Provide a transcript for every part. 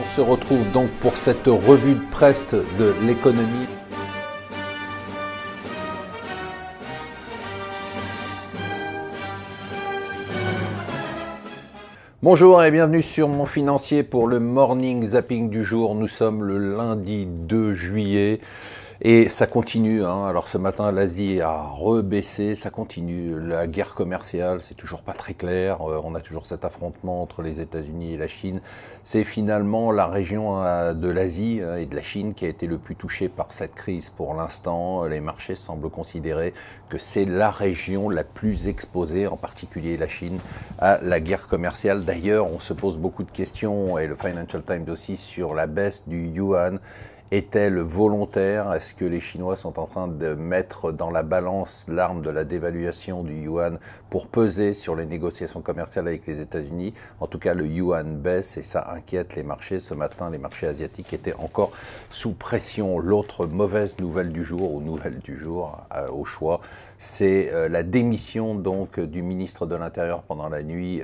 On se retrouve donc pour cette revue de presse de l'économie. Bonjour et bienvenue sur Mon Financier pour le Morning Zapping du jour. Nous sommes le lundi 2 juillet. Et ça continue, hein. Alors ce matin, l'Asie a rebaissé, ça continue. La guerre commerciale, c'est toujours pas très clair. On a toujours cet affrontement entre les États-Unis et la Chine. C'est finalement la région de l'Asie et de la Chine qui a été le plus touchée par cette crise pour l'instant. Les marchés semblent considérer que c'est la région la plus exposée, en particulier la Chine, à la guerre commerciale. D'ailleurs, on se pose beaucoup de questions, et le Financial Times aussi, sur la baisse du yuan. Est-elle volontaire? Est-ce que les Chinois sont en train de mettre dans la balance l'arme de la dévaluation du yuan pour peser sur les négociations commerciales avec les États-Unis? En tout cas, le yuan baisse et ça inquiète les marchés. Ce matin, les marchés asiatiques étaient encore sous pression. L'autre mauvaise nouvelle du jour, ou nouvelle du jour au choix, c'est la démission donc du ministre de l'Intérieur pendant la nuit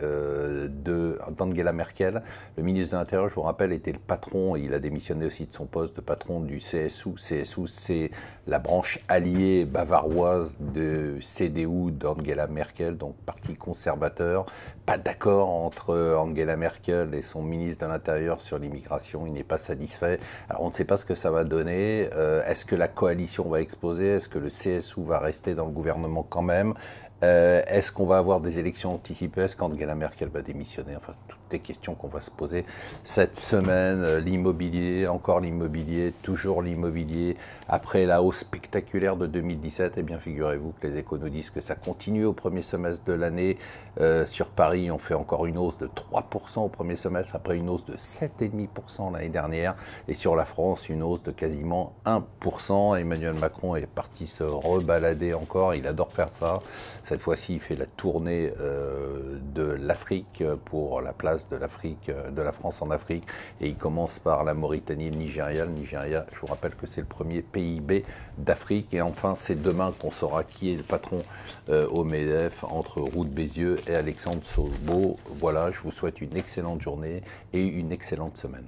d'Angela Merkel. Le ministre de l'Intérieur, je vous rappelle, était le patron, et il a démissionné aussi de son poste de patron du CSU. CSU, c'est la branche alliée bavaroise de CDU d'Angela Merkel, donc parti conservateur. Pas d'accord entre Angela Merkel et son ministre de l'Intérieur sur l'immigration, il n'est pas satisfait. Alors on ne sait pas ce que ça va donner. Est-ce que la coalition va exploser? Est-ce que le CSU va rester dans le gouvernement quand même? Est-ce qu'on va avoir des élections anticipées? Est-ce qu'Angela Merkel va démissionner? Enfin, toutes les questions qu'on va se poser cette semaine. L'immobilier, encore l'immobilier, toujours l'immobilier. Après la hausse spectaculaire de 2017, eh bien figurez-vous que les échos nous disent que ça continue au premier semestre de l'année. Sur Paris, on fait encore une hausse de 3% au premier semestre, après une hausse de 7,5% l'année dernière. Et sur la France, une hausse de quasiment 1%. Emmanuel Macron est parti se rebalader encore, il adore faire ça. Cette fois-ci, il fait la tournée de l'Afrique pour la place de l'Afrique, de la France en Afrique. Et il commence par la Mauritanie et le Nigeria. Le Nigeria, je vous rappelle que c'est le premier PIB d'Afrique. Et enfin, c'est demain qu'on saura qui est le patron au MEDEF entre Roux de Bézieux et Alexandre Sobo. Voilà, je vous souhaite une excellente journée et une excellente semaine.